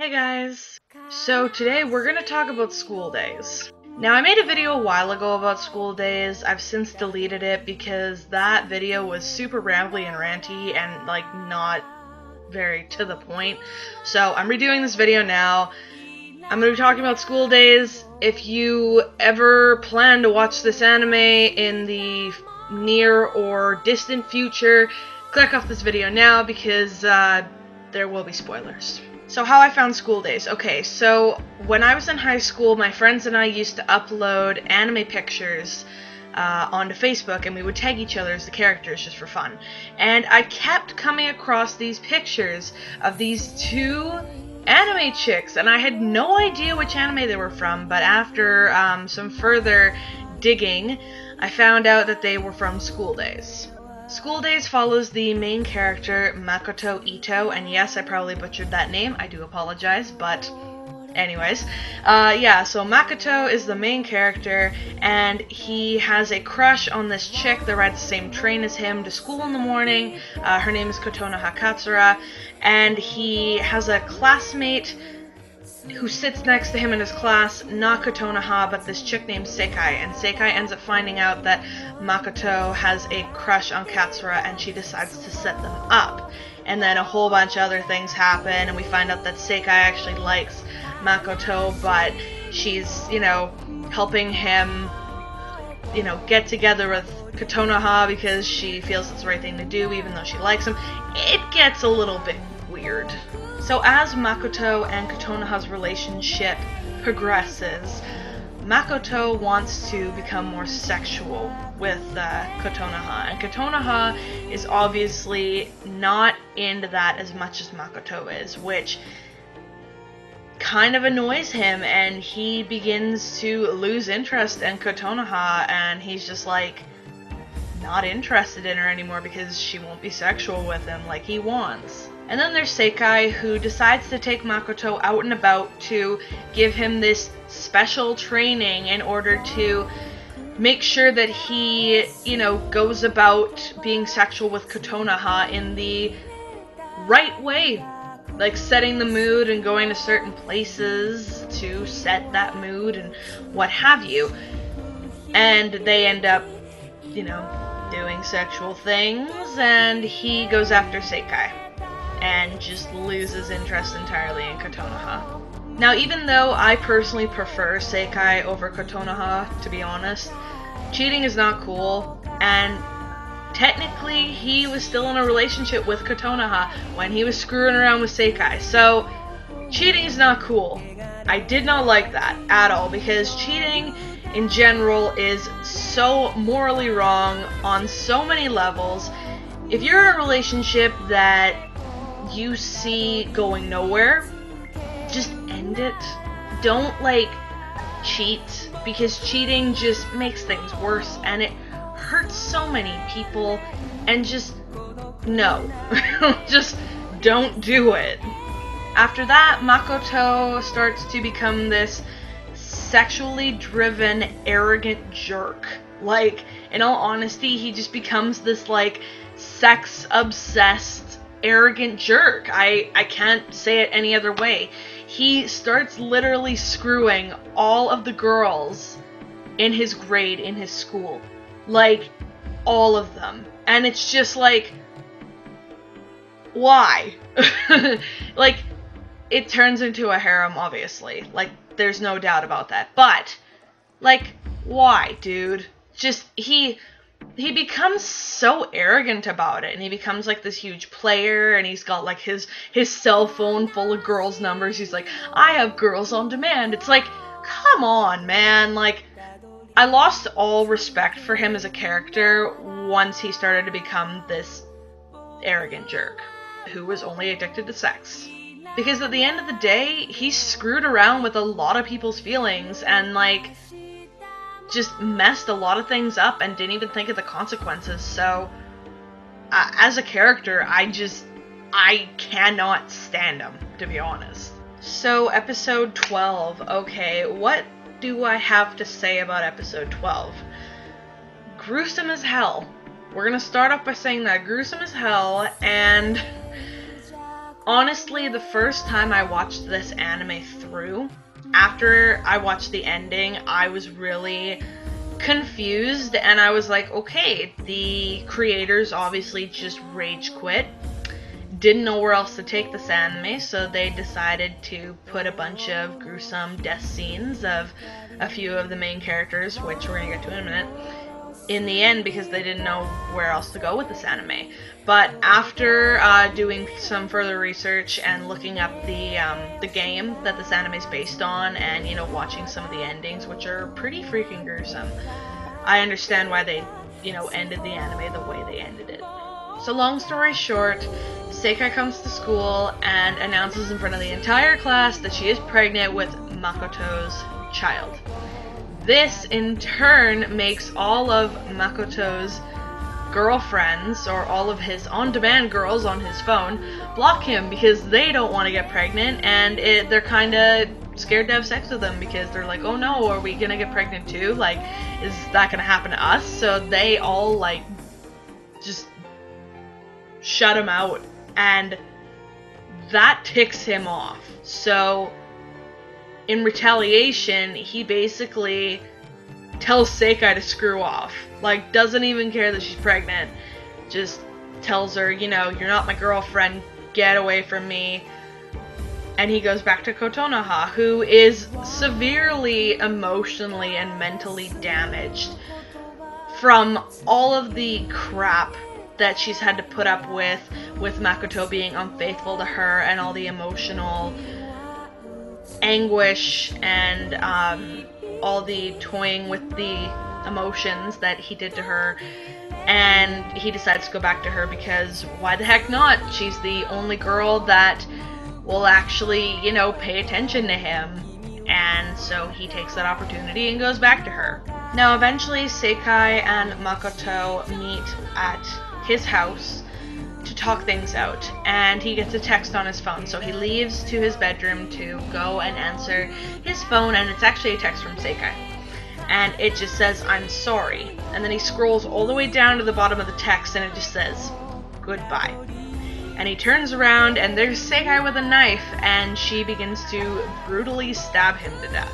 Hey guys! So today we're going to talk about school days. Now I made a video a while ago about school days. I've since deleted it because that video was super rambly and ranty and not very to the point. So I'm redoing this video now. I'm going to be talking about school days. If you ever plan to watch this anime in the near or distant future, click off this video now because there will be spoilers. So how I found school days. Okay, so when I was in high school, my friends and I used to upload anime pictures onto Facebook, and we would tag each other as the characters just for fun. And I kept coming across these pictures of these two anime chicks, and I had no idea which anime they were from, but after some further digging, I found out that they were from School Days. School Days follows the main character, Makoto Ito, and yes, I probably butchered that name, I do apologize, but anyways. Yeah, so Makoto is the main character, and he has a crush on this chick that rides the same train as him to school in the morning. Her name is Kotona Hakatsura, and he has a classmate who sits next to him in his class, not Kotonoha, but this chick named Sekai, and Sekai ends up finding out that Makoto has a crush on Katsura, and she decides to set them up. And then a whole bunch of other things happen, and we find out that Sekai actually likes Makoto, but she's, helping him, get together with Kotonoha because she feels it's the right thing to do, even though she likes him. It gets a little bit weird. So as Makoto and Kotonoha's relationship progresses, Makoto wants to become more sexual with Kotonoha, and Kotonoha is obviously not into that as much as Makoto is, which kind of annoys him, and he begins to lose interest in Kotonoha, and he's just not interested in her anymore because she won't be sexual with him like he wants. And then there's Sekai, who decides to take Makoto out and about to give him this special training in order to make sure that he, goes about being sexual with Kotonoha in the right way. Like setting the mood and going to certain places to set that mood and what have you. And they end up, doing sexual things, and he goes after Sekai and just loses interest entirely in Kotonoha. Now, even though I personally prefer Sekai over Kotonoha, to be honest, cheating is not cool, and technically he was still in a relationship with Kotonoha when he was screwing around with Sekai, so cheating is not cool. I did not like that at all, because cheating in general is so morally wrong on so many levels. If you're in a relationship that you see going nowhere, just end it. Don't cheat, because cheating just makes things worse, and it hurts so many people, and just no. Just don't do it. After that, Makoto starts to become this sexually driven, arrogant jerk. In all honesty, he just becomes this sex-obsessed, arrogant jerk. I can't say it any other way. He starts literally screwing all of the girls in his grade, in his school. All of them. And it's just why? It turns into a harem, obviously. There's no doubt about that. But, why, dude? Just, he becomes so arrogant about it, and he becomes this huge player, and he's got his cell phone full of girls' numbers. He's I have girls on demand. It's come on, man. I lost all respect for him as a character once he started to become this arrogant jerk who was only addicted to sex. Because at the end of the day, he screwed around with a lot of people's feelings and just messed a lot of things up and didn't even think of the consequences. So as a character, I cannot stand him, to be honest. So episode 12. Okay, what do I have to say about episode 12? Gruesome as hell. We're gonna start off by saying that gruesome as hell, and Honestly, the first time I watched this anime through, after I watched the ending, I was really confused, and I was like, okay, the creators obviously just rage quit, didn't know where else to take this anime, so they decided to put a bunch of gruesome death scenes of a few of the main characters, which we're gonna get to in a minute, in the end, because they didn't know where else to go with this anime. But after doing some further research and looking up the game that this anime is based on, and, you know, watching some of the endings, which are pretty freaking gruesome, I understand why they, you know, ended the anime the way they ended it. So long story short, Sekai comes to school and announces in front of the entire class that she is pregnant with Makoto's child. This, in turn, makes all of Makoto's girlfriends, or all of his on-demand girls on his phone, block him because they don't want to get pregnant, and they're kind of scared to have sex with him because they're like, oh no, are we gonna get pregnant too? Like, is that gonna happen to us? So they all, like, just shut him out, and that ticks him off. So in retaliation, he basically tells Sekai to screw off. Like, doesn't even care that she's pregnant. Just tells her, you know, you're not my girlfriend, get away from me. And he goes back to Kotonoha, who is severely emotionally and mentally damaged from all of the crap that she's had to put up with Makoto being unfaithful to her, and all the emotional anguish and all the toying with the emotions that he did to her. And he decides to go back to her because why the heck not? She's the only girl that will actually, you know, pay attention to him. And so he takes that opportunity and goes back to her. Now eventually Sekai and Makoto meet at his house to talk things out, and he gets a text on his phone, so he leaves to his bedroom to go and answer his phone, and it's actually a text from Sekai, and it just says, I'm sorry, and then he scrolls all the way down to the bottom of the text and it just says, goodbye. And he turns around and there's Sekai with a knife, and she begins to brutally stab him to death.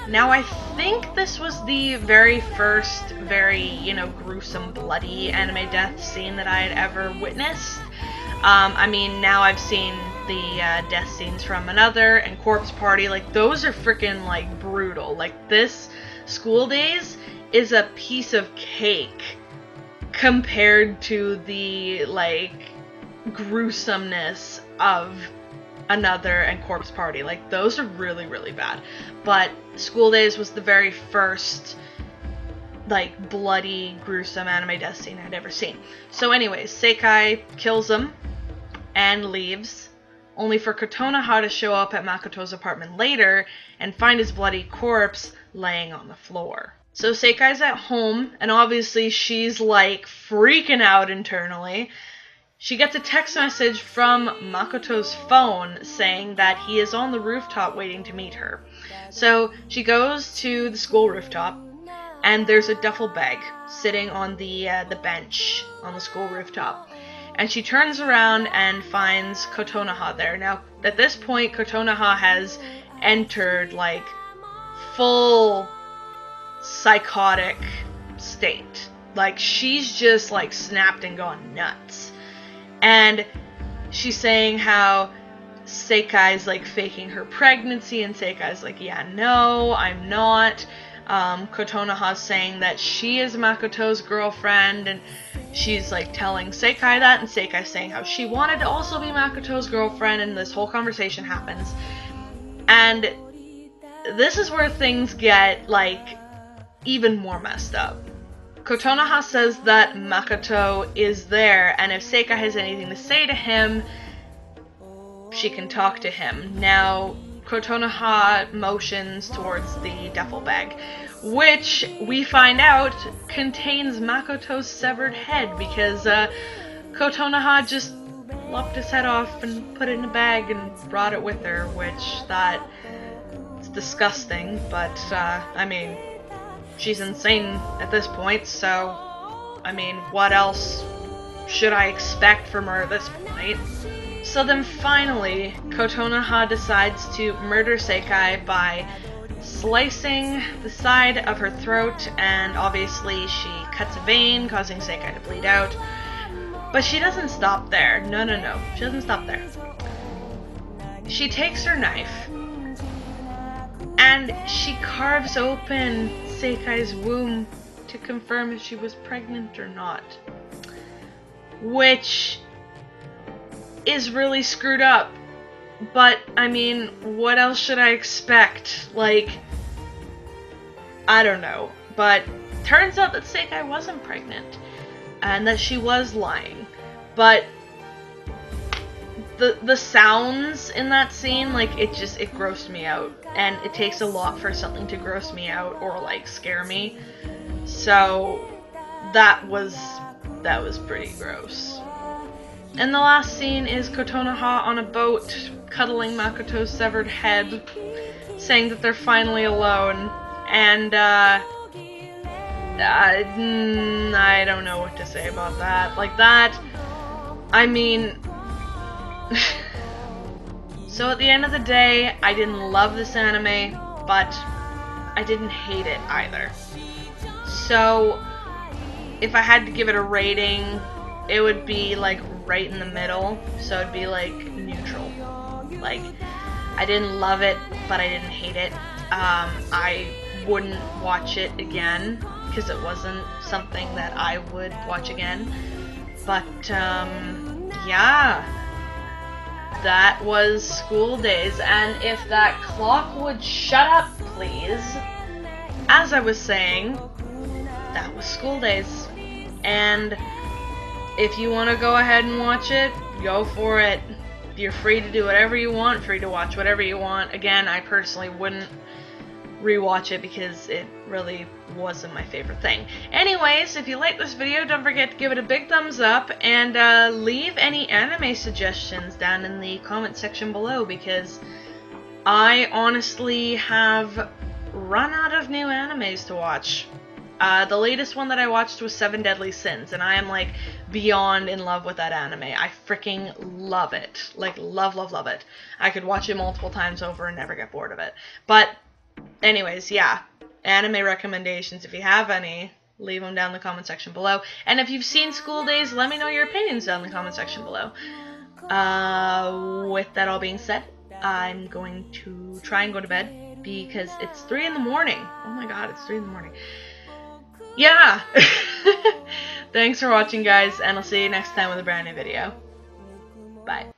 Now, I think this was the very first very, you know, gruesome, bloody anime death scene that I had ever witnessed. I mean, now I've seen the death scenes from Another and Corpse Party. Like, those are freaking, like, brutal. Like, this School Days is a piece of cake compared to the, like, gruesomeness of Another and Corpse Party. Like, those are really, really bad. But School Days was the very first, like, bloody, gruesome anime death scene I'd ever seen. So anyways, Sekai kills him and leaves, only for Kotonoha to show up at Makoto's apartment later and find his bloody corpse laying on the floor. So Sekai's at home, and obviously she's, like, freaking out internally. She gets a text message from Makoto's phone saying that he is on the rooftop waiting to meet her. So she goes to the school rooftop, and there's a duffel bag sitting on the bench on the school rooftop. And she turns around and finds Kotonoha there. Now, at this point, Kotonoha has entered, like, full psychotic state. Like, she's just, like, snapped and gone nuts. And she's saying how Sekai's, like, faking her pregnancy, and Sekai's like, yeah, no, I'm not. Kotonoha's saying that she is Makoto's girlfriend, and she's, like, telling Sekai that, and Sekai's saying how she wanted to also be Makoto's girlfriend, and this whole conversation happens. And this is where things get, like, even more messed up. Kotonoha says that Makoto is there, and if Sekai has anything to say to him, she can talk to him. Now, Kotonoha motions towards the duffel bag, which we find out contains Makoto's severed head, because Kotonoha just lopped his head off and put it in a bag and brought it with her, which that is disgusting, but I mean, she's insane at this point, so, I mean, what else should I expect from her at this point? So then finally, Kotonoha decides to murder Sekai by slicing the side of her throat, and obviously she cuts a vein, causing Sekai to bleed out. But she doesn't stop there. No. She doesn't stop there. She takes her knife and she carves open Seikai's womb to confirm if she was pregnant or not. Which is really screwed up. But, I mean, what else should I expect? Like, I don't know. But turns out that Seikai wasn't pregnant. And that she was lying. But the sounds in that scene, like, it grossed me out. And it takes a lot for something to gross me out or, like, scare me. So that was pretty gross. And the last scene is Kotonoha on a boat, cuddling Makoto's severed head, saying that they're finally alone. And I don't know what to say about that. Like that, I mean, so at the end of the day, I didn't love this anime, but I didn't hate it either. So if I had to give it a rating, it would be like right in the middle. So it'd be like neutral. Like, I didn't love it, but I didn't hate it. I wouldn't watch it again because it wasn't something that I would watch again. But yeah, that was School Days. And if that clock would shut up, please. As I was saying, that was School Days. And if you want to go ahead and watch it, go for it. You're free to do whatever you want, free to watch whatever you want. Again, I personally wouldn't rewatch it because it really wasn't my favorite thing. Anyways, if you like this video, don't forget to give it a big thumbs up and leave any anime suggestions down in the comment section below, because I honestly have run out of new animes to watch. The latest one that I watched was 7 Deadly Sins, and I am, like, beyond in love with that anime. I freaking love it. Like, love it. I could watch it multiple times over and never get bored of it. But, anyways, yeah. Anime recommendations, if you have any, leave them down in the comment section below. And if you've seen School Days, let me know your opinions down in the comment section below. With that all being said, I'm going to try and go to bed, because it's 3 in the morning. Oh my god, it's 3 in the morning. Yeah! Thanks for watching, guys, and I'll see you next time with a brand new video. Bye.